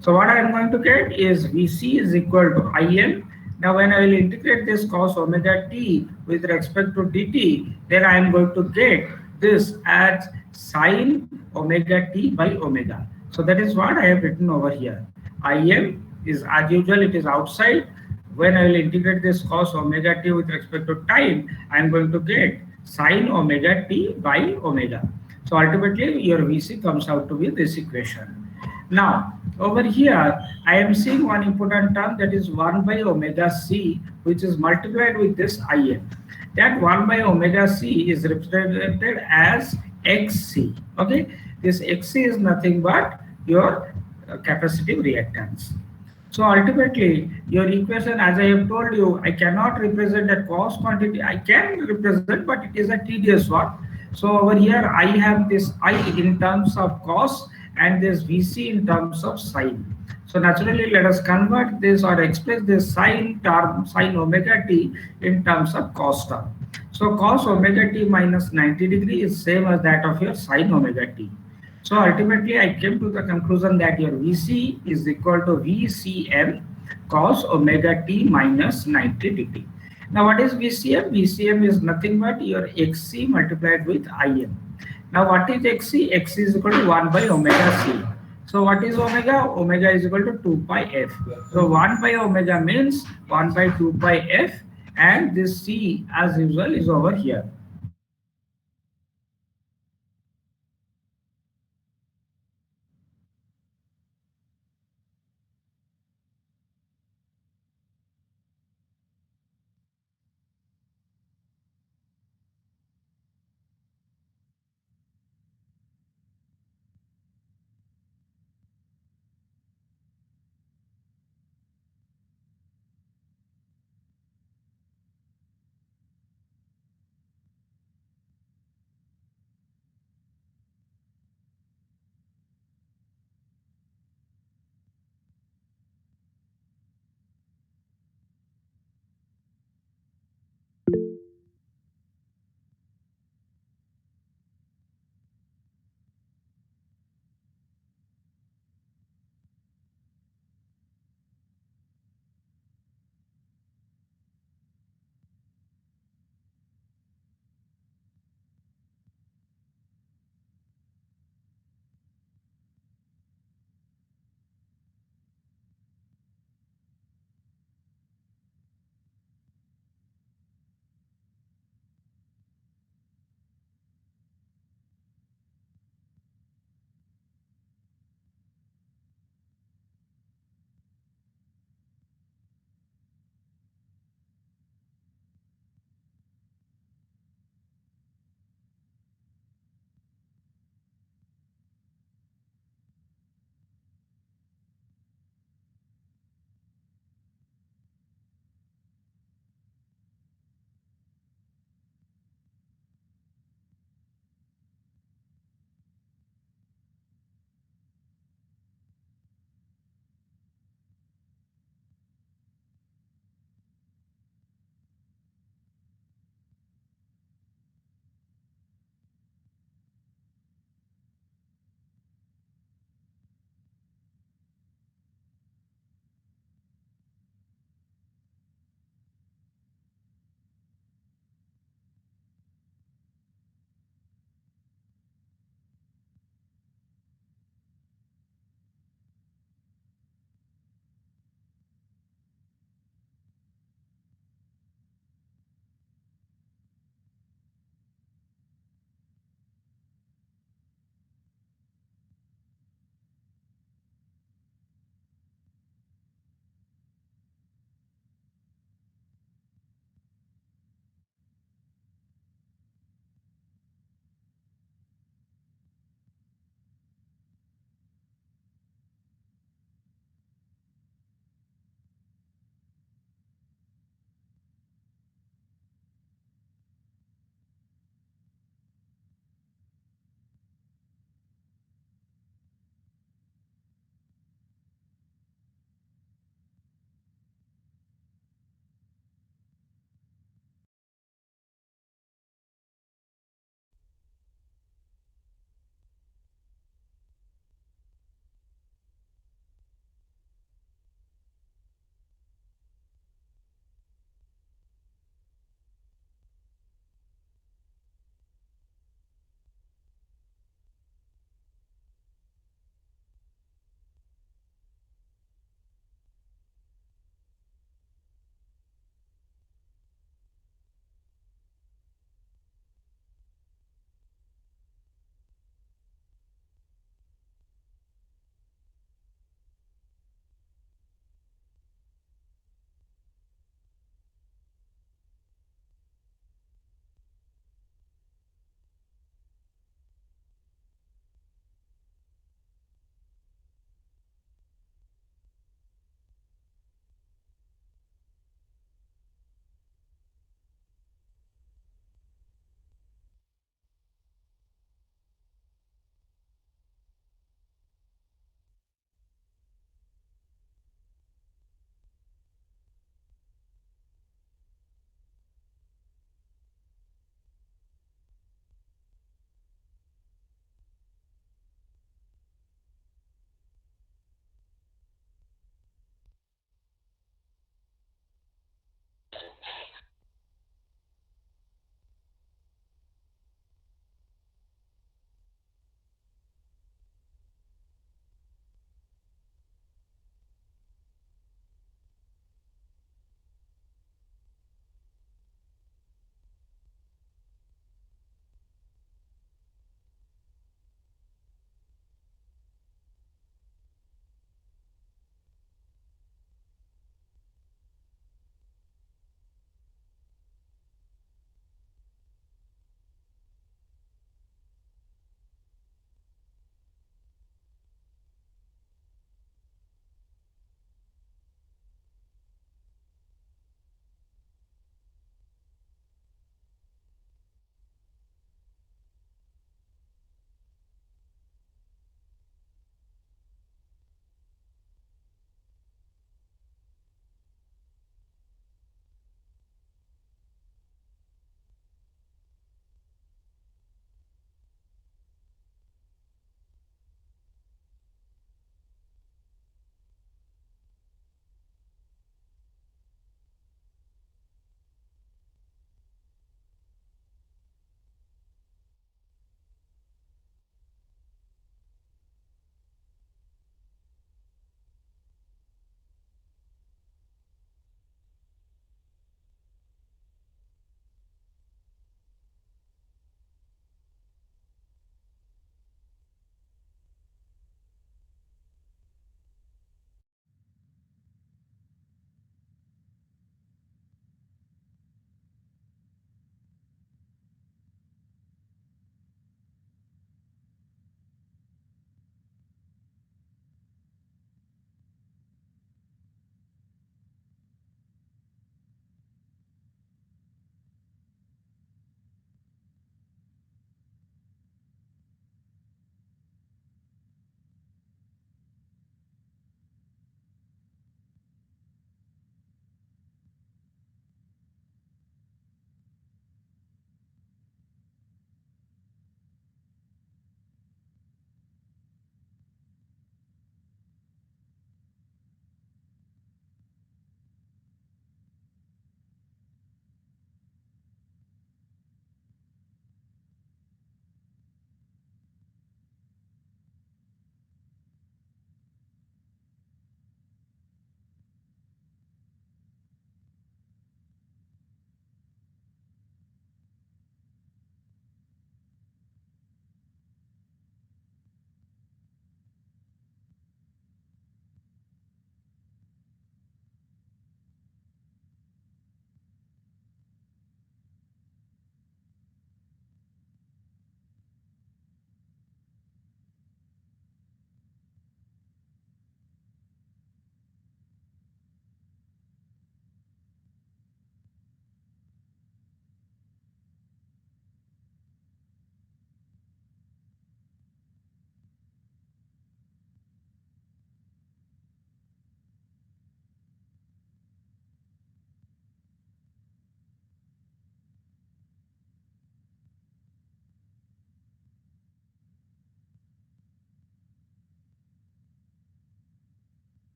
So what I am going to get is Vc is equal to Im. Now when I will integrate this cos omega t with respect to dt, then I am going to get this as sine omega t by omega. So that is what I have written over here. Im is, as usual, it is outside. When I will integrate this cos omega t with respect to time, I am going to get sine omega t by omega. So ultimately your Vc comes out to be this equation. Now over here I am seeing one important term, that is 1 by omega c, which is multiplied with this Im. That 1 by omega c is represented as xc. Okay, this xc is nothing but your capacitive reactance. So ultimately, your equation, as I have told you, I cannot represent a cost quantity. I can represent, but it is a tedious one. So over here, I have this I in terms of cost and this VC in terms of sine. So naturally, let us convert this or express this sine term, sine omega t, in terms of cos term. So cos omega t minus 90 degree is same as that of your sine omega t. So ultimately, I came to the conclusion that your Vc is equal to Vcm cos omega t minus 90 degree. Now, what is VCM? VCM is nothing but your Xc multiplied with Im. Now, what is Xc? Xc is equal to 1 by omega c. So, what is omega? Omega is equal to 2 pi f. So, 1 by omega means 1 by 2 pi f, and this c, as usual, is over here.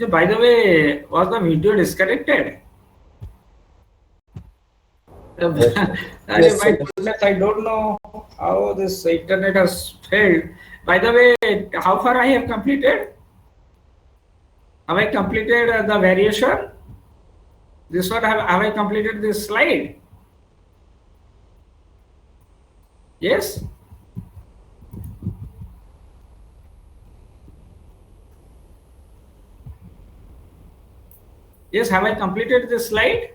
By the way, was the video disconnected? Yes, sir. Arey, my goodness, I don't know how this internet has failed. By the way, how far I have completed? Have I completed the variation? This one, have I completed this slide? Yes? Yes, have I completed this slide?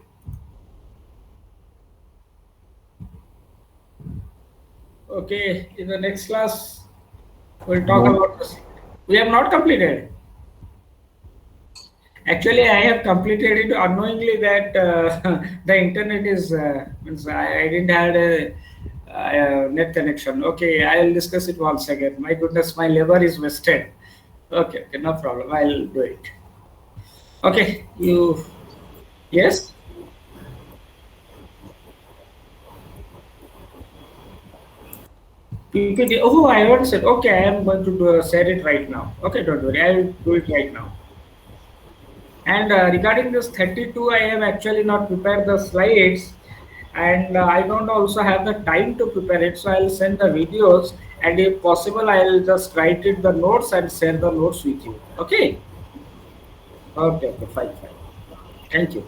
Okay, in the next class, we'll talk No. about this. We have not completed. Actually, I have completed it unknowingly that the internet is, means I didn't have a net connection. Okay, I'll discuss it once again. My goodness, my labor is wasted. Okay, okay, no problem. I'll do it. Okay, you, yes? PPT. Oh, I haven't said. Okay, I am going to share it right now. Okay, don't worry. I'll do it right now. And regarding this 32, I have actually not prepared the slides, and I don't also have the time to prepare it. So I'll send the videos, and if possible, I'll just write it the notes and share the notes with you. Okay. Okay. Okay. Fine. Fine. Thank you.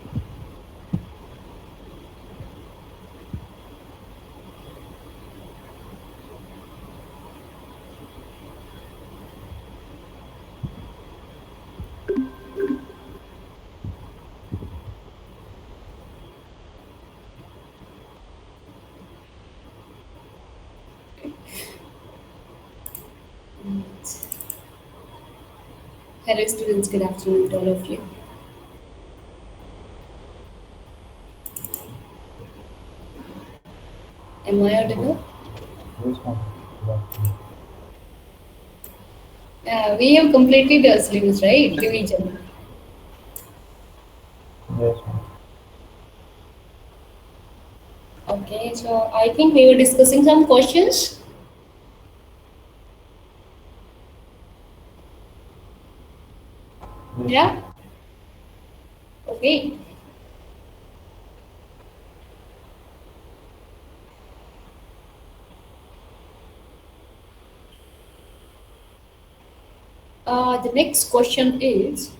Hello students, good afternoon to all of you. Am I audible? Yes, ma'am. We have completed the syllabus, right? Revision. Yes, ma'am. Okay, so I think we were discussing some questions. Yes. Yeah? Okay. The next question is,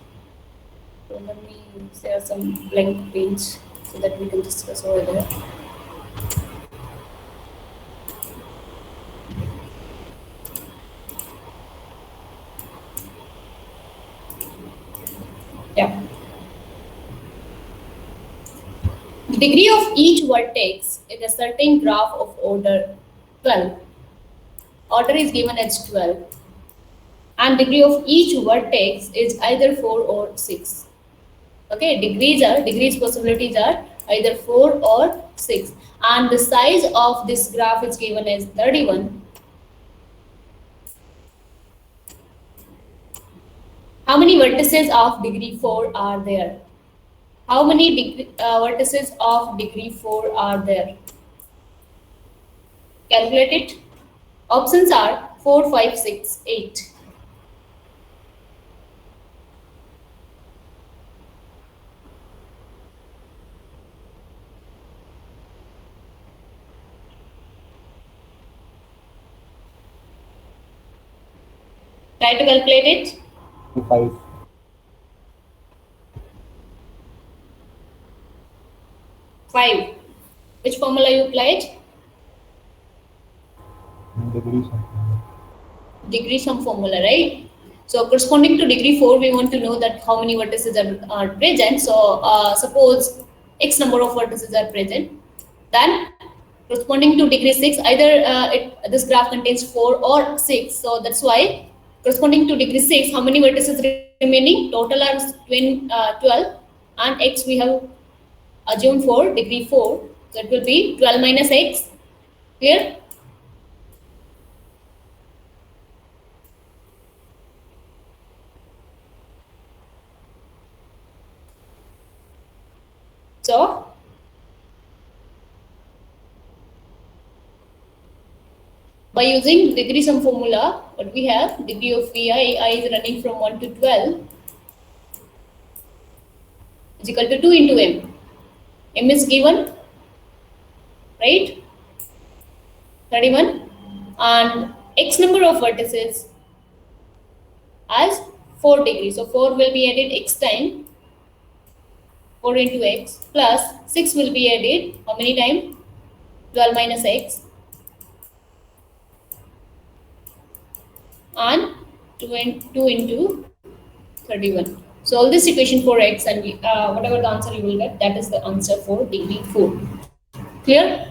so let me share some blank page so that we can discuss over there. Yeah. The degree of each vertex in a certain graph of order 12. Order is given as 12. And degree of each vertex is either 4 or 6. Okay, degrees possibilities are either 4 or 6. And the size of this graph is given as 31. How many vertices of degree 4 are there? How many vertices of degree 4 are there? Calculate it. Options are 4, 5, 6, 8. Try to calculate it. 5. 5. Which formula you applied? Degree something. Degree sum formula, right? So corresponding to degree 4, we want to know that how many vertices are present. So suppose x number of vertices are present. Then corresponding to degree 6, either this graph contains 4 or 6. So that's why corresponding to degree 6, how many vertices remaining? Total are 12, and x we have assumed for degree 4. So it will be 12 minus x. Here. So by using degree sum formula, what we have, degree of Vi, I is running from 1 to 12. is equal to 2 into m. M is given, right? 31, and x number of vertices as 4 degrees. So 4 will be added x time, 4 into x, plus 6 will be added how many times? 12 minus x, and 2 into 31. So all this equation for x, and whatever the answer you will get, that is the answer for degree 4. Clear?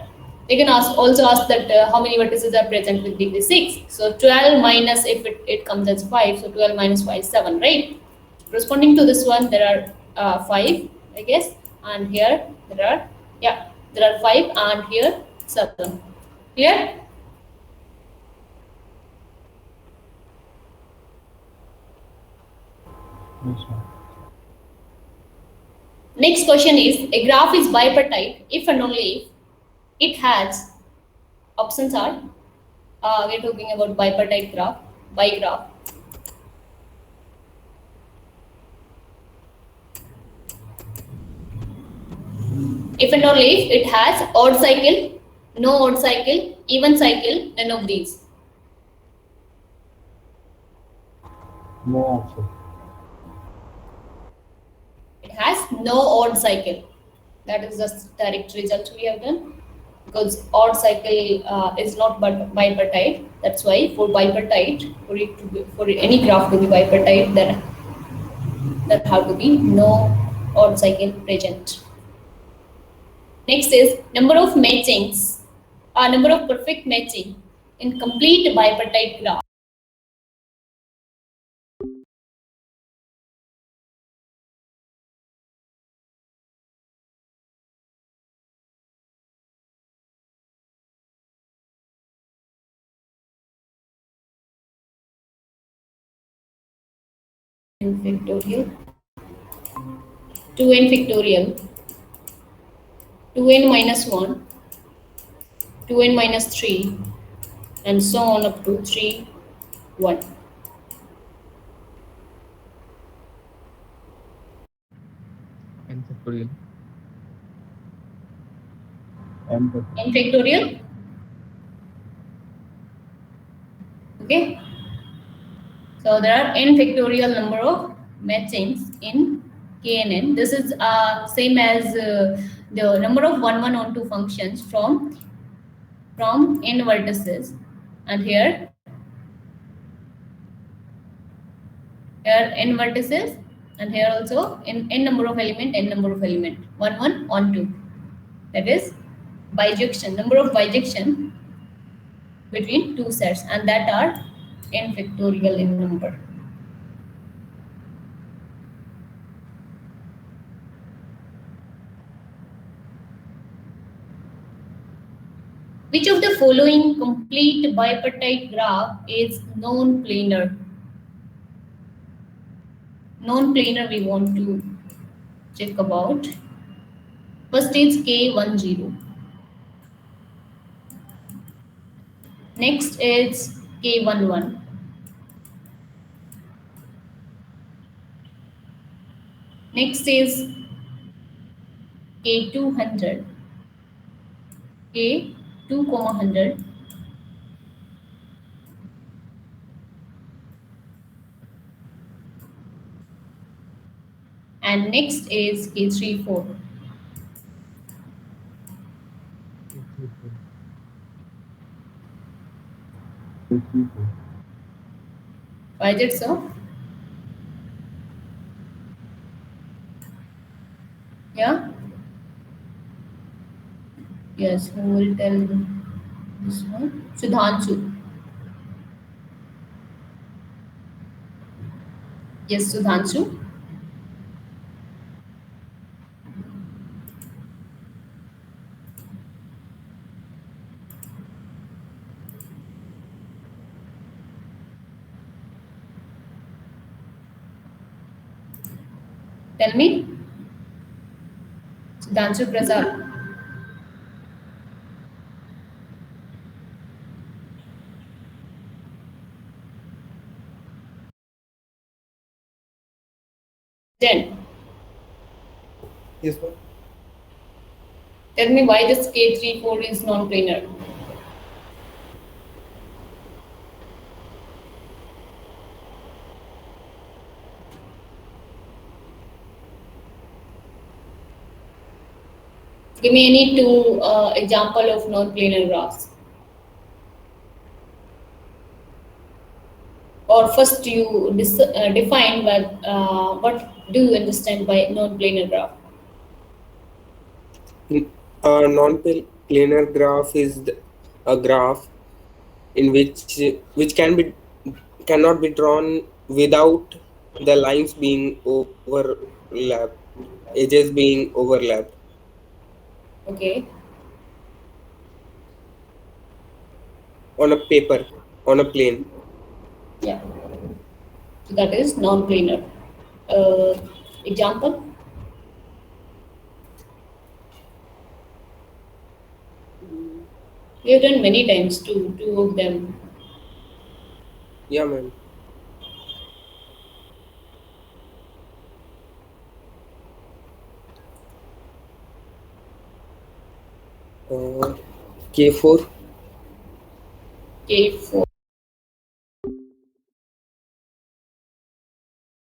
They can also ask that how many vertices are present with degree 6. So 12 minus, if it comes as 5, so 12 minus 5 is 7, right? Corresponding to this one, there are 5, I guess, and here there are, yeah, there are 5, and here 7. Clear? Yes, ma'am. Next question is, a graph is bipartite if and only if it has, options are, we're talking about bipartite graph, bigraph. If and only if it has odd cycle, no odd cycle, even cycle, none of these. No answer. It has no odd cycle. That is the direct result we have done. Because odd cycle is not bipartite. That's why for bipartite, for any graph to be bipartite, then there have to be no odd cycle present. Next is number of matchings, number of perfect matching in complete bipartite graph. N factorial, 2n factorial, 2n minus 1, 2n minus 3, and so on up to 3, 1. N factorial. M factorial. N factorial. Okay. So there are n factorial number of matchings in K and N. This is same as the number of 1, 1 on 2 functions from n vertices, and here n vertices, and here also n number of element, 1, 1 on 2. That is bijection, number of bijection between two sets, and that are n factorial in number. Which of the following complete bipartite graph is non-planar? Non-planar we want to check about. First is K10. Next is K11. Next is K200. K2, 100. And next is K34. Why is it so? Yeah? Yes, who will tell this one? Sudhanshu. Yes, Sudhanshu. Tell me. Sudhanshu Prasad. Then Yes, ma'am. Tell me why this K34 is non-planar. Give me any two example of non-planar graphs. Or first you define what do you understand by non-planar graph? A non-planar graph is a graph in which cannot be drawn without the lines being overlapped, edges being overlapped. Okay. On a paper, on a plane. Yeah. So that is non-planar. Example? We have done many times, two of them. Yeah, ma'am. K4. K4.